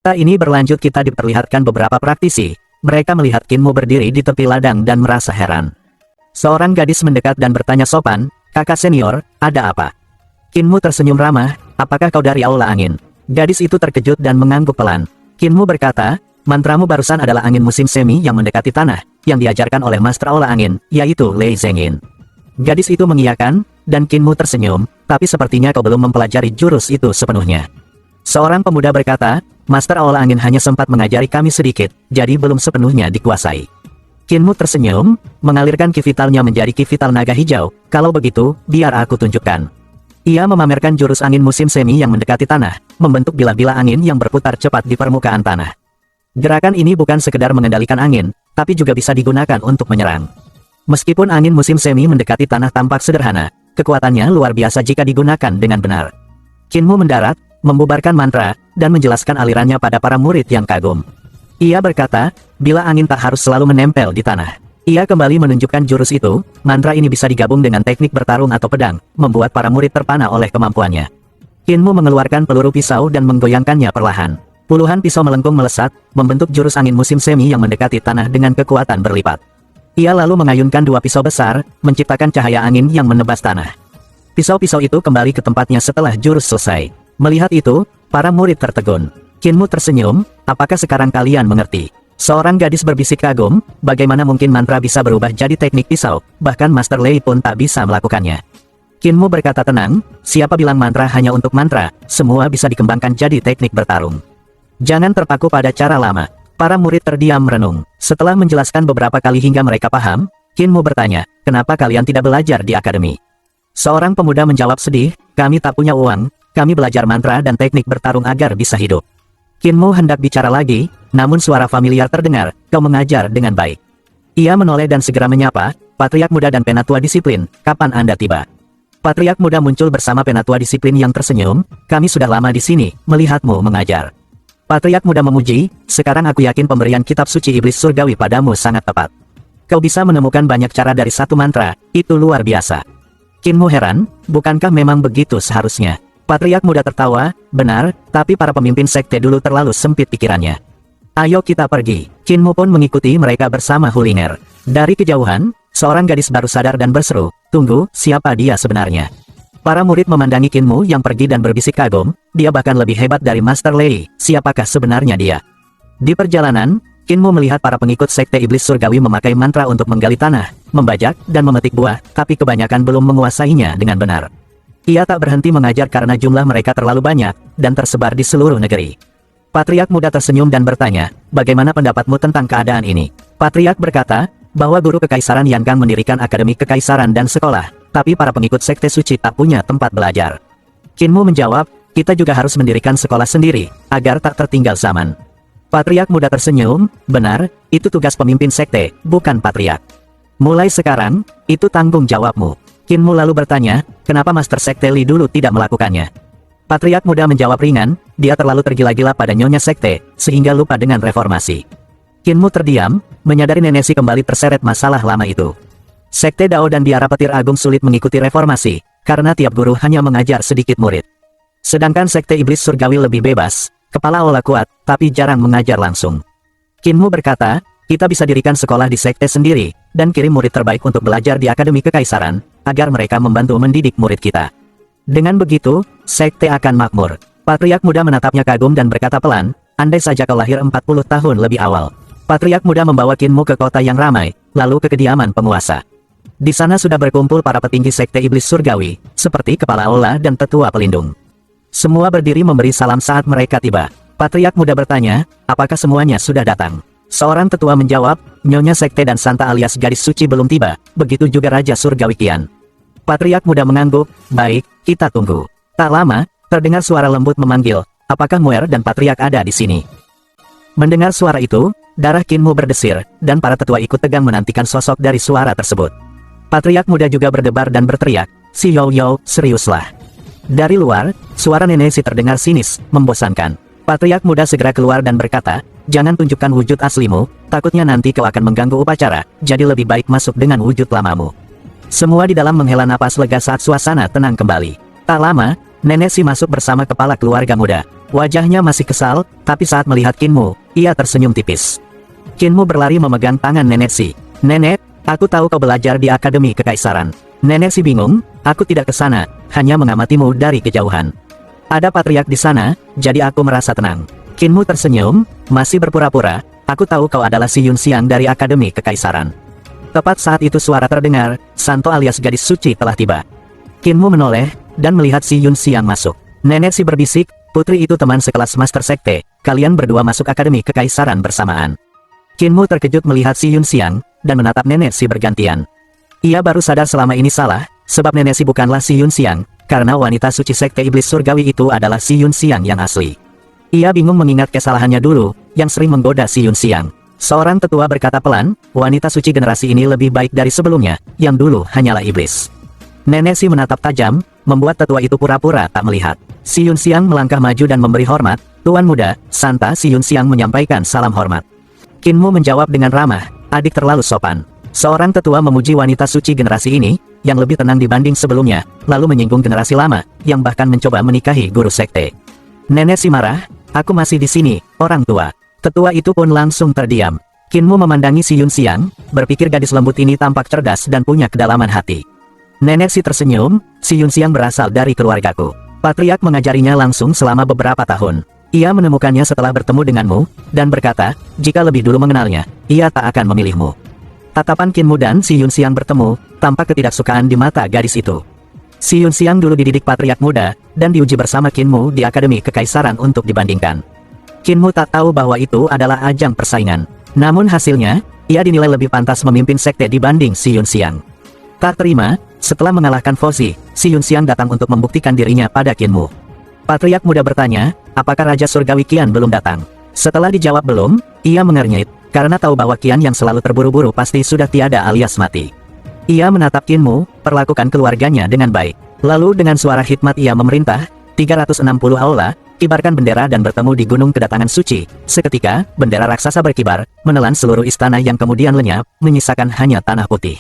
Setelah ini berlanjut kita diperlihatkan beberapa praktisi. Mereka melihat Kinmu berdiri di tepi ladang dan merasa heran. Seorang gadis mendekat dan bertanya sopan, "Kakak senior, ada apa?" Kinmu tersenyum ramah, "Apakah kau dari Aula Angin?" Gadis itu terkejut dan mengangguk pelan. Kinmu berkata, "Mantramu barusan adalah angin musim semi yang mendekati tanah, yang diajarkan oleh Master Aula Angin, yaitu Lei Zengin." Gadis itu mengiyakan, dan Kinmu tersenyum, "Tapi sepertinya kau belum mempelajari jurus itu sepenuhnya." Seorang pemuda berkata, "Master Aula Angin hanya sempat mengajari kami sedikit, jadi belum sepenuhnya dikuasai." Kinmu tersenyum, mengalirkan ki vitalnya menjadi ki vital naga hijau. "Kalau begitu, biar aku tunjukkan." Ia memamerkan jurus angin musim semi yang mendekati tanah, membentuk bilah-bilah angin yang berputar cepat di permukaan tanah. Gerakan ini bukan sekedar mengendalikan angin, tapi juga bisa digunakan untuk menyerang. Meskipun angin musim semi mendekati tanah tampak sederhana, kekuatannya luar biasa jika digunakan dengan benar. Kinmu mendarat, membubarkan mantra, dan menjelaskan alirannya pada para murid yang kagum. Ia berkata, bila angin tak harus selalu menempel di tanah. Ia kembali menunjukkan jurus itu, mantra ini bisa digabung dengan teknik bertarung atau pedang, membuat para murid terpana oleh kemampuannya. Kinmu mengeluarkan peluru pisau dan menggoyangkannya perlahan. Puluhan pisau melengkung melesat, membentuk jurus angin musim semi yang mendekati tanah dengan kekuatan berlipat. Ia lalu mengayunkan dua pisau besar, menciptakan cahaya angin yang menebas tanah. Pisau-pisau itu kembali ke tempatnya setelah jurus selesai. Melihat itu, para murid tertegun. Kinmu tersenyum, "Apakah sekarang kalian mengerti?" Seorang gadis berbisik kagum, "Bagaimana mungkin mantra bisa berubah jadi teknik pisau, bahkan Master Lei pun tak bisa melakukannya." Kinmu berkata tenang, "Siapa bilang mantra hanya untuk mantra, semua bisa dikembangkan jadi teknik bertarung. Jangan terpaku pada cara lama." Para murid terdiam merenung. Setelah menjelaskan beberapa kali hingga mereka paham, Kinmu bertanya, "Kenapa kalian tidak belajar di akademi?" Seorang pemuda menjawab sedih, "Kami tak punya uang, kami belajar mantra dan teknik bertarung agar bisa hidup." Kinmu hendak bicara lagi, namun suara familiar terdengar, "Kau mengajar dengan baik." Ia menoleh dan segera menyapa, "Patriark muda dan penatua disiplin, kapan Anda tiba?" Patriark muda muncul bersama penatua disiplin yang tersenyum, "Kami sudah lama di sini, melihatmu mengajar." Patriark muda memuji, "Sekarang aku yakin pemberian kitab suci iblis surgawi padamu sangat tepat. Kau bisa menemukan banyak cara dari satu mantra, itu luar biasa." Kinmu heran, "Bukankah memang begitu seharusnya?" Patriark muda tertawa, "Benar, tapi para pemimpin sekte dulu terlalu sempit pikirannya. Ayo kita pergi." Kinmu pun mengikuti mereka bersama Hulinger. Dari kejauhan, seorang gadis baru sadar dan berseru, "Tunggu, siapa dia sebenarnya?" Para murid memandangi Kinmu yang pergi dan berbisik kagum, "Dia bahkan lebih hebat dari Master Lei, siapakah sebenarnya dia?" Di perjalanan, Kinmu melihat para pengikut sekte iblis surgawi memakai mantra untuk menggali tanah, membajak, dan memetik buah, tapi kebanyakan belum menguasainya dengan benar. Ia tak berhenti mengajar karena jumlah mereka terlalu banyak, dan tersebar di seluruh negeri. Patriark muda tersenyum dan bertanya, "Bagaimana pendapatmu tentang keadaan ini?" Patriark berkata, bahwa guru kekaisaran Yankang mendirikan akademi kekaisaran dan sekolah, tapi para pengikut sekte suci tak punya tempat belajar. Kinmu menjawab, "Kita juga harus mendirikan sekolah sendiri, agar tak tertinggal zaman." Patriark muda tersenyum, "Benar, itu tugas pemimpin sekte, bukan patriark. Mulai sekarang, itu tanggung jawabmu." Kinmu lalu bertanya, "Kenapa Master Sekte Li dulu tidak melakukannya?" Patriark muda menjawab ringan, "Dia terlalu tergila-gila pada nyonya sekte, sehingga lupa dengan reformasi." Kinmu terdiam, menyadari Nenesi kembali terseret masalah lama itu. Sekte Dao dan biara petir agung sulit mengikuti reformasi, karena tiap guru hanya mengajar sedikit murid. Sedangkan sekte iblis surgawi lebih bebas, kepala olah kuat, tapi jarang mengajar langsung. Kinmu berkata, "Kita bisa dirikan sekolah di sekte sendiri, dan kirim murid terbaik untuk belajar di akademi kekaisaran, agar mereka membantu mendidik murid kita. Dengan begitu, sekte akan makmur." Patriark muda menatapnya kagum dan berkata pelan, "Andai saja kau lahir 40 tahun lebih awal." Patriark muda membawa Kinmu ke kota yang ramai, lalu ke kediaman penguasa. Di sana sudah berkumpul para petinggi sekte iblis surgawi, seperti kepala aula dan tetua pelindung. Semua berdiri memberi salam saat mereka tiba. Patriark muda bertanya, "Apakah semuanya sudah datang?" Seorang tetua menjawab, "Nyonya sekte dan Santa alias gadis suci belum tiba, begitu juga Raja Surgawi Qian." Patriark muda mengangguk, "Baik, kita tunggu." Tak lama, terdengar suara lembut memanggil, "Apakah Muer dan Patriark ada di sini?" Mendengar suara itu, darah Kinmu berdesir, dan para tetua ikut tegang menantikan sosok dari suara tersebut. Patriark muda juga berdebar dan berteriak, "Si Yo, seriuslah." Dari luar, suara Nenesi terdengar sinis, membosankan. Patriark muda segera keluar dan berkata, "Jangan tunjukkan wujud aslimu, takutnya nanti kau akan mengganggu upacara, jadi lebih baik masuk dengan wujud lamamu." Semua di dalam menghela napas lega saat suasana tenang kembali. Tak lama, Nenesi masuk bersama kepala keluarga muda. Wajahnya masih kesal, tapi saat melihat Kinmu, ia tersenyum tipis. Kinmu berlari memegang tangan Nenek Si. "Nenek, aku tahu kau belajar di Akademi Kekaisaran." Nenek Si bingung, "Aku tidak ke sana, hanya mengamatimu dari kejauhan. Ada patriark di sana, jadi aku merasa tenang." Kinmu tersenyum, masih berpura-pura, "Aku tahu kau adalah Si Yunxiang dari Akademi Kekaisaran." Tepat saat itu suara terdengar, Santo alias gadis suci telah tiba. Kinmu menoleh, dan melihat Si Yunxiang masuk. Nenek Si berbisik, "Putri itu teman sekelas Master Sekte, kalian berdua masuk Akademi Kekaisaran bersamaan." Kinmu terkejut melihat Si Yunxiang, dan menatap Nenek Si bergantian. Ia baru sadar selama ini salah, sebab Nenek Si bukanlah Si Yunxiang, karena wanita suci Sekte Iblis Surgawi itu adalah Si Yunxiang yang asli. Ia bingung mengingat kesalahannya dulu, yang sering menggoda Si Yunxiang. Seorang tetua berkata pelan, "Wanita suci generasi ini lebih baik dari sebelumnya, yang dulu hanyalah iblis." Nenek Si menatap tajam, membuat tetua itu pura-pura tak melihat. Si Yunxiang melangkah maju dan memberi hormat, "Tuan muda, Santa." Si Yunxiang menyampaikan salam hormat. Kinmu menjawab dengan ramah, "Adik terlalu sopan." Seorang tetua memuji wanita suci generasi ini, yang lebih tenang dibanding sebelumnya, lalu menyinggung generasi lama, yang bahkan mencoba menikahi guru sekte. Nenek Si marah, "Aku masih di sini, orang tua." Tetua itu pun langsung terdiam. Kinmu memandangi Si Yunxiang, berpikir gadis lembut ini tampak cerdas dan punya kedalaman hati. Nenek Si tersenyum, "Si Yunxiang berasal dari keluargaku. Patriark mengajarinya langsung selama beberapa tahun. Ia menemukannya setelah bertemu denganmu, dan berkata, jika lebih dulu mengenalnya, ia tak akan memilihmu." Tatapan Kinmu dan Si Yunxiang bertemu, tampak ketidaksukaan di mata gadis itu. Si Yunxiang dulu dididik patriark muda, dan diuji bersama Kinmu di Akademi Kekaisaran untuk dibandingkan. Kinmu tak tahu bahwa itu adalah ajang persaingan. Namun hasilnya, ia dinilai lebih pantas memimpin sekte dibanding Si Yunxiang. Tak terima, setelah mengalahkan Foxy, Si Yunxiang datang untuk membuktikan dirinya pada Kinmu. Patriark muda bertanya, apakah Raja Surgawi Qian belum datang? Setelah dijawab belum, ia mengernyit, karena tahu bahwa Qian yang selalu terburu-buru pasti sudah tiada alias mati. Ia menatap Kinmu, perlakukan keluarganya dengan baik. Lalu dengan suara hikmat ia memerintah, 360 aula, kibarkan bendera dan bertemu di Gunung Kedatangan Suci. Seketika, bendera raksasa berkibar, menelan seluruh istana yang kemudian lenyap, menyisakan hanya tanah putih.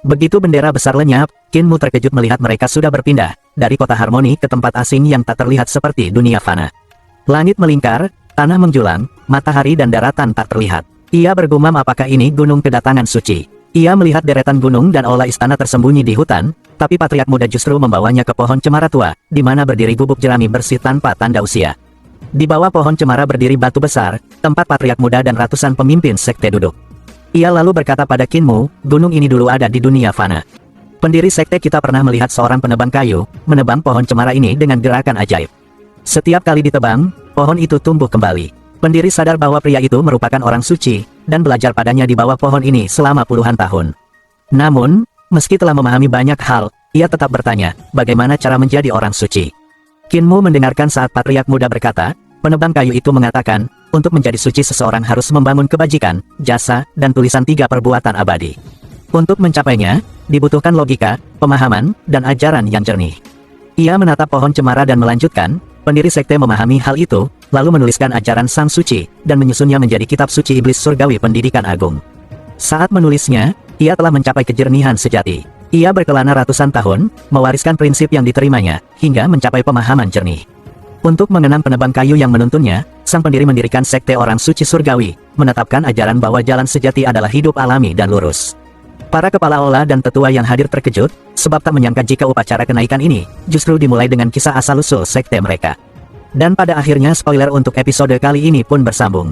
Begitu bendera besar lenyap, Kinmu terkejut melihat mereka sudah berpindah, dari kota harmoni ke tempat asing yang tak terlihat seperti dunia fana. Langit melingkar, tanah menjulang, matahari dan daratan tak terlihat. Ia bergumam apakah ini Gunung Kedatangan Suci. Ia melihat deretan gunung dan aula istana tersembunyi di hutan, tapi patriark muda justru membawanya ke pohon cemara tua, di mana berdiri gubuk jerami bersih tanpa tanda usia. Di bawah pohon cemara berdiri batu besar, tempat patriark muda dan ratusan pemimpin sekte duduk. Ia lalu berkata pada Kinmu, gunung ini dulu ada di dunia fana. Pendiri sekte kita pernah melihat seorang penebang kayu, menebang pohon cemara ini dengan gerakan ajaib. Setiap kali ditebang, pohon itu tumbuh kembali. Pendiri sadar bahwa pria itu merupakan orang suci, dan belajar padanya di bawah pohon ini selama puluhan tahun. Namun, meski telah memahami banyak hal, ia tetap bertanya, bagaimana cara menjadi orang suci? Kinmu mendengarkan saat patriark muda berkata, penebang kayu itu mengatakan, untuk menjadi suci seseorang harus membangun kebajikan, jasa, dan tulisan 3 perbuatan abadi. Untuk mencapainya, dibutuhkan logika, pemahaman, dan ajaran yang jernih. Ia menatap pohon cemara dan melanjutkan, pendiri sekte memahami hal itu, lalu menuliskan ajaran Sang Suci, dan menyusunnya menjadi kitab suci Iblis Surgawi Pendidikan Agung. Saat menulisnya, ia telah mencapai kejernihan sejati. Ia berkelana ratusan tahun, mewariskan prinsip yang diterimanya, hingga mencapai pemahaman jernih. Untuk mengenang penebang kayu yang menuntunnya, sang pendiri mendirikan sekte orang suci surgawi, menetapkan ajaran bahwa jalan sejati adalah hidup alami dan lurus. Para kepala aula dan tetua yang hadir terkejut, sebab tak menyangka jika upacara kenaikan ini, justru dimulai dengan kisah asal-usul sekte mereka. Dan pada akhirnya spoiler untuk episode kali ini pun bersambung.